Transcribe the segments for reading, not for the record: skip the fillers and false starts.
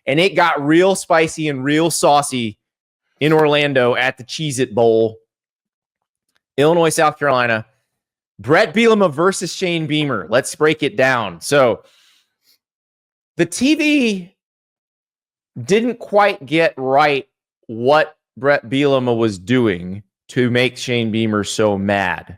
and it got real spicy and real saucy in Orlando at the Cheez-It Bowl. Illinois, South Carolina. Bret Bielema versus Shane Beamer. Let's break it down. So the TV didn't quite get right what Bret Bielema was doing to make Shane Beamer so mad.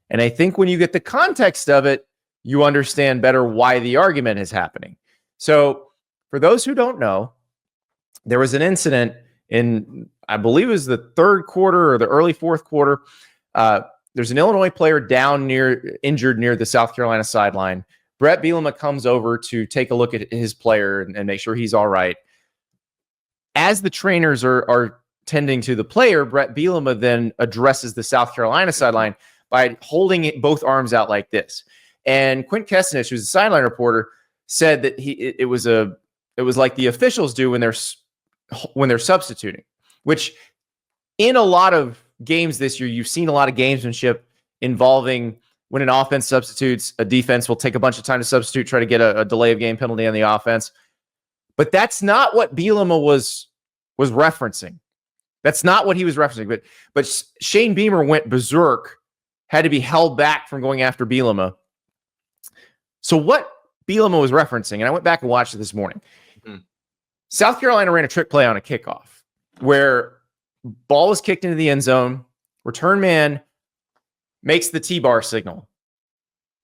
And I think when you get the context of it, you understand better why the argument is happening. So for those who don't know, there was an incident in, I believe it was the third quarter or the early fourth quarter. There's an Illinois player injured near the South Carolina sideline. Bret Bielema comes over to take a look at his player and make sure he's all right. As the trainers are tending to the player, Bret Bielema then addresses the South Carolina sideline by holding both arms out like this. And Quint Kessenich, who's a sideline reporter, said that it was like the officials do when they're substituting, which in a lot of games this year, you've seen a lot of gamesmanship involving when an offense substitutes, a defense will take a bunch of time to substitute, try to get a delay of game penalty on the offense. But that's not what Bielema was referencing. That's not what he was referencing. But Shane Beamer went berserk, had to be held back from going after Bielema. So what Bielema was referencing, and I went back and watched it this morning. Mm-hmm. South Carolina ran a trick play on a kickoff where ball was kicked into the end zone, return man makes the T-bar signal,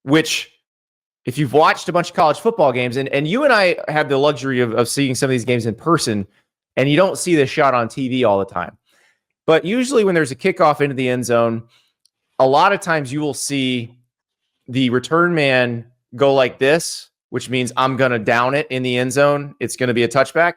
which if you've watched a bunch of college football games, and you and I have the luxury of seeing some of these games in person, and you don't see this shot on TV all the time. But usually when there's a kickoff into the end zone, a lot of times you will see the return man go like this, which means I'm going to down it in the end zone. It's going to be a touchback.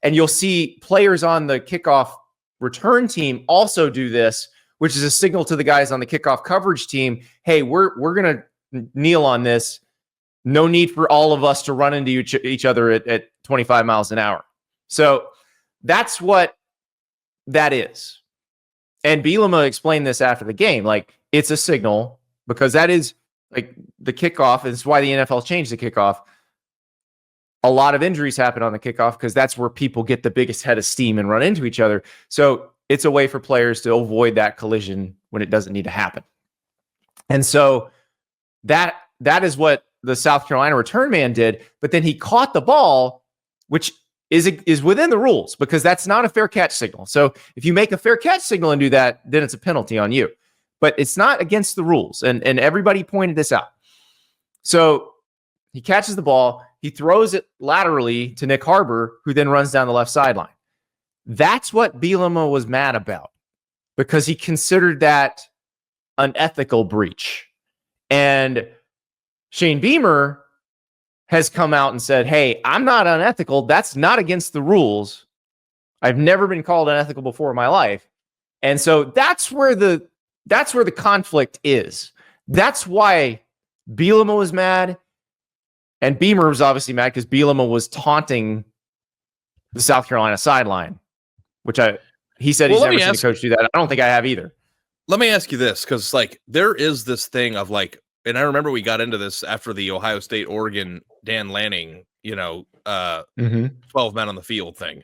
And you'll see players on the kickoff return team also do this, which is a signal to the guys on the kickoff coverage team. Hey, we're going to kneel on this. No need for all of us to run into each other at 25 miles an hour. So that's what that is. And Bielema explained this after the game. Like, it's a signal because that is like the kickoff. And it's why the NFL changed the kickoff. A lot of injuries happen on the kickoff because that's where people get the biggest head of steam and run into each other. So it's a way for players to avoid that collision when it doesn't need to happen. And so that is what the South Carolina return man did. But then he caught the ball, which is within the rules because that's not a fair catch signal. So if you make a fair catch signal and do that, then it's a penalty on you. But it's not against the rules. And everybody pointed this out. So he catches the ball. He throws it laterally to Nick Harbor, who then runs down the left sideline. That's what Bielema was mad about because he considered that an ethical breach. And Shane Beamer has come out and said, hey, I'm not unethical. That's not against the rules. I've never been called unethical before in my life. And so that's where the conflict is. That's why Bielema was mad. And Beamer was obviously mad because Bielema was taunting the South Carolina sideline, which he said he's never seen a coach do that. I don't think I have either. Let me ask you this, because like there is this thing of like, and I remember we got into this after the Ohio State, Oregon, Dan Lanning, 12 men on the field thing.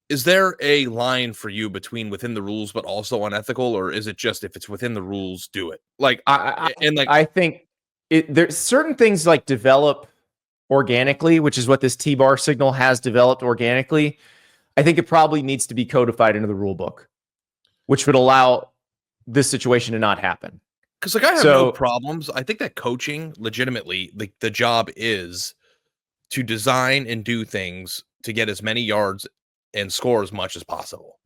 Is there a line for you between within the rules, but also unethical, or is it just if it's within the rules, do it? Like, I think there's certain things like develop organically, which is what this T-bar signal has developed organically. I think it probably needs to be codified into the rule book, which would allow this situation to not happen. Because like I have no problems. I think that coaching, legitimately, like the job is to design and do things to get as many yards and score as much as possible.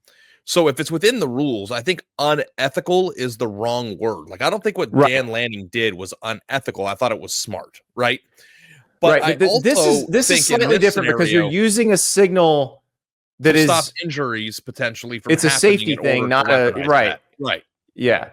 So if it's within the rules, I think unethical is the wrong word. Like I don't think what Dan Lanning did was unethical. I thought it was smart, right? But this is slightly different because you're using a signal that is stop injuries potentially from it's a safety thing, not a right. Yeah.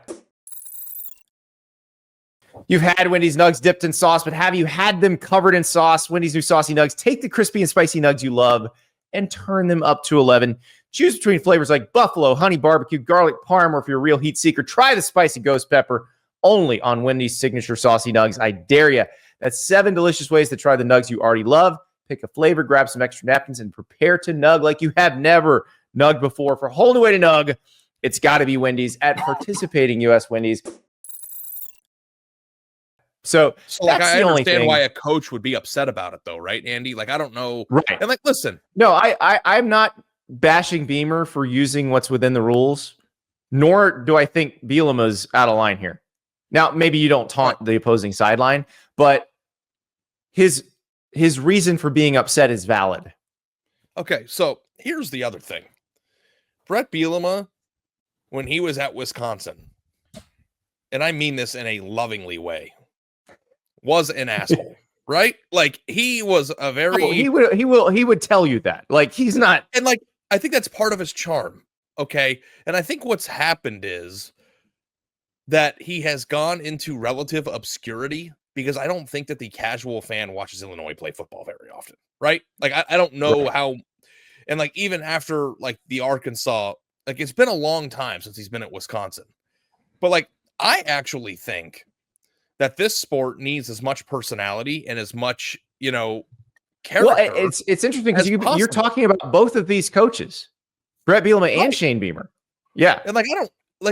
You've had Wendy's Nugs dipped in sauce, but have you had them covered in sauce? Wendy's new Saucy Nugs. Take the crispy and spicy nugs you love and turn them up to 11. Choose between flavors like buffalo, honey barbecue, garlic parm, or if you're a real heat seeker, try the spicy ghost pepper only on Wendy's signature Saucy Nugs. I dare you. That's 7 delicious ways to try the nugs you already love. pick a flavor, grab some extra napkins, and prepare to nug like you have never nugged before. For a whole new way to nug, it's got to be Wendy's at participating U.S. Wendy's. So like, that's I the only understand thing. why a coach would be upset about it, though, right, Andy? Like, I don't know. Right. And like, listen. No, I'm not bashing Beamer for using what's within the rules, nor do I think Bielema's out of line here. Now, maybe you don't taunt the opposing sideline, but his reason for being upset is valid. Okay, so here's the other thing. Bret Bielema, when he was at Wisconsin, and I mean this in a lovingly way, was an asshole, right? Like, he was a very... Oh, he would tell you that. Like, he's not... And like, I think that's part of his charm, okay? And I think what's happened is that he has gone into relative obscurity because I don't think that the casual fan watches Illinois play football very often, right? Like, I don't know how... And like, even after like the Arkansas, like, it's been a long time since he's been at Wisconsin. But like, I actually think that this sport needs as much personality and as much, character. Well, it's interesting because you're talking about both of these coaches, Bret Bielema and Shane Beamer. Yeah. And like,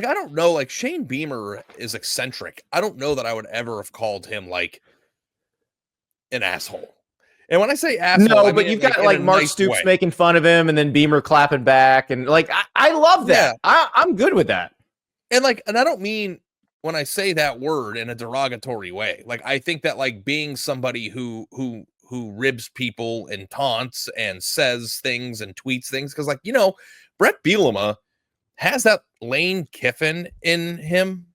I don't know, like, Shane Beamer is eccentric. I don't know that I would ever have called him like an asshole. And when I say asshole, no, I but mean, you've got like Mark Stoops making fun of him and then Beamer clapping back. And like, I love that. Yeah. I'm good with that. And I don't mean when I say that word in a derogatory way. Like, I think that like being somebody who ribs people and taunts and says things and tweets things. Cause like, Bret Bielema has that Lane Kiffin in him.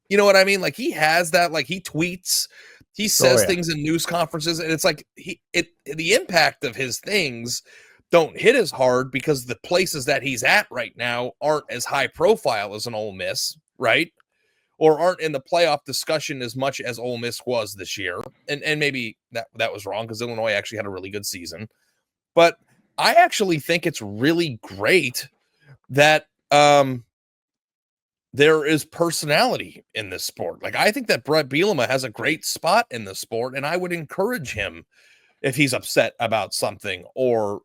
You know what I mean? Like, he has that, like, he tweets, he says things in news conferences, and it's like the impact of his things don't hit as hard because the places that he's at right now aren't as high profile as an Ole Miss, right? Or aren't in the playoff discussion as much as Ole Miss was this year. And maybe that was wrong because Illinois actually had a really good season. But I actually think it's really great that there is personality in this sport. Like, I think that Bret Bielema has a great spot in the sport, and I would encourage him, if he's upset about something or,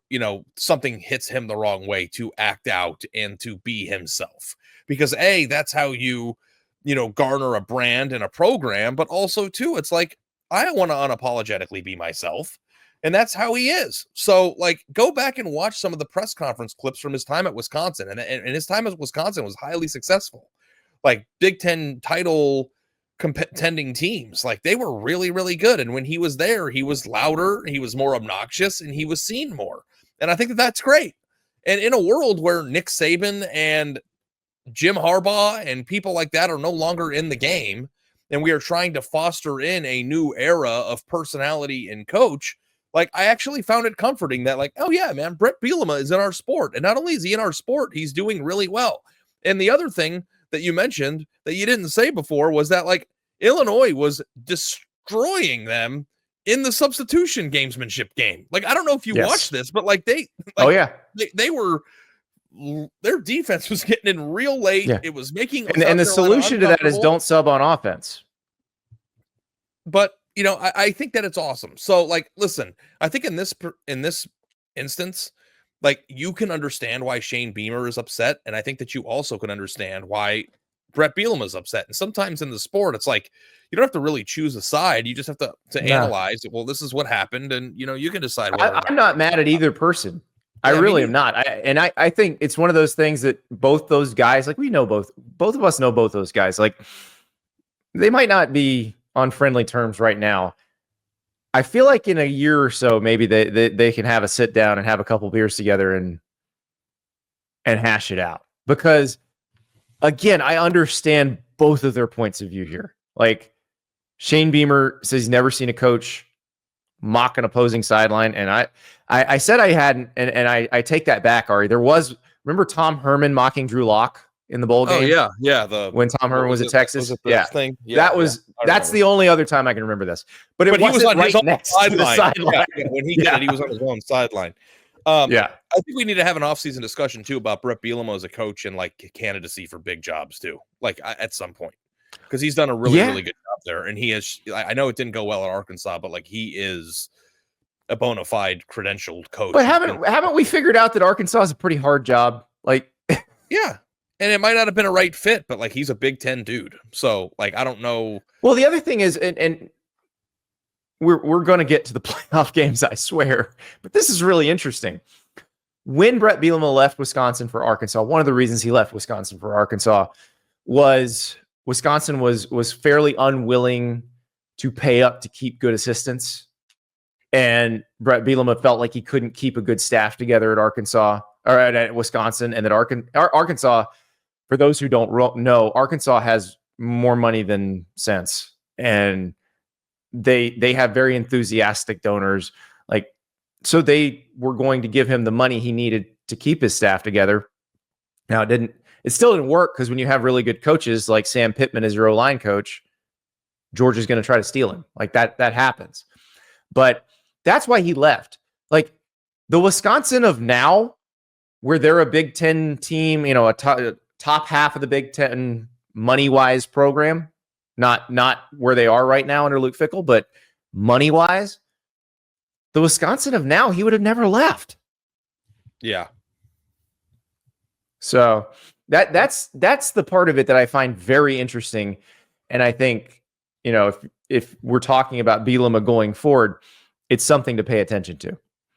something hits him the wrong way, to act out and to be himself. Because that's how you garner a brand and a program, but also too, it's like, I want to unapologetically be myself. And that's how he is. So like, go back and watch some of the press conference clips from his time at Wisconsin. And his time at Wisconsin was highly successful. Like, Big Ten title contending teams, like, they were really, really good. And when he was there, he was louder, he was more obnoxious, and he was seen more. And I think that that's great. And in a world where Nick Saban and Jim Harbaugh and people like that are no longer in the game, and we are trying to foster in a new era of personality and coach, like, I actually found it comforting that, like, oh yeah, man, Bret Bielema is in our sport. And not only is he in our sport, he's doing really well. And the other thing that you mentioned that you didn't say before was that, like, Illinois was destroying them in the substitution gamesmanship game. Like, I don't know if you watched this, but like, they were, their defense was getting in real late. Yeah. It was making, and the solution to that is don't sub on offense. But I think that it's awesome. So like, listen, I think in this instance, like, you can understand why Shane Beamer is upset, and I think that you also can understand why Bret Bielema is upset. And sometimes in the sport, it's like, you don't have to really choose a side. You just have to analyze it. Well, this is what happened, and you can decide. I'm not mad at either person. I really am not. I think it's one of those things that both those guys, like, we know both of us know both those guys. Like, they might not be on friendly terms right now. I feel like in a year or so, maybe they can have a sit down and have a couple beers together and hash it out. Because again, I understand both of their points of view here. Like, Shane Beamer says he's never seen a coach mock an opposing sideline. And I said I hadn't, and I take that back, Ari. Remember Tom Herman mocking Drew Lock in the bowl game? Oh yeah. When Tom Herman was at Texas, thing? That's the only other time I can remember this. But he was on his own sideline. Yeah, when he did it, he was on his own sideline. I think we need to have an off-season discussion too about Bret Bielema as a coach and like candidacy for big jobs too. Like, at some point, because he's done a really good job there, and he is. I know it didn't go well at Arkansas, but like, he is a bona fide credentialed coach. But haven't we figured out that Arkansas is a pretty hard job? Like, yeah. And it might not have been a right fit, but like he's a Big Ten dude. So like I don't know. Well, the other thing is, and we're going to get to the playoff games, I swear. But this is really interesting. When Bret Bielema left Wisconsin for Arkansas, one of the reasons he left Wisconsin for Arkansas was Wisconsin was fairly unwilling to pay up to keep good assistants. And Bret Bielema felt like he couldn't keep a good staff together at Arkansas or at Wisconsin, and that Arkansas, for those who don't know, Arkansas has more money than sense, and they have very enthusiastic donors. Like, so they were going to give him the money he needed to keep his staff together. Now it still didn't work, because when you have really good coaches like Sam Pittman as your O-line coach, Georgia's going to try to steal him. Like that happens. But that's why he left. Like the Wisconsin of now, where they're a Big Ten team, a top half of the Big Ten money-wise program, not where they are right now under Luke Fickell, but money-wise, the Wisconsin of now, he would have never left. Yeah. So that's the part of it that I find very interesting. And I think, if we're talking about Bielema going forward, it's something to pay attention to.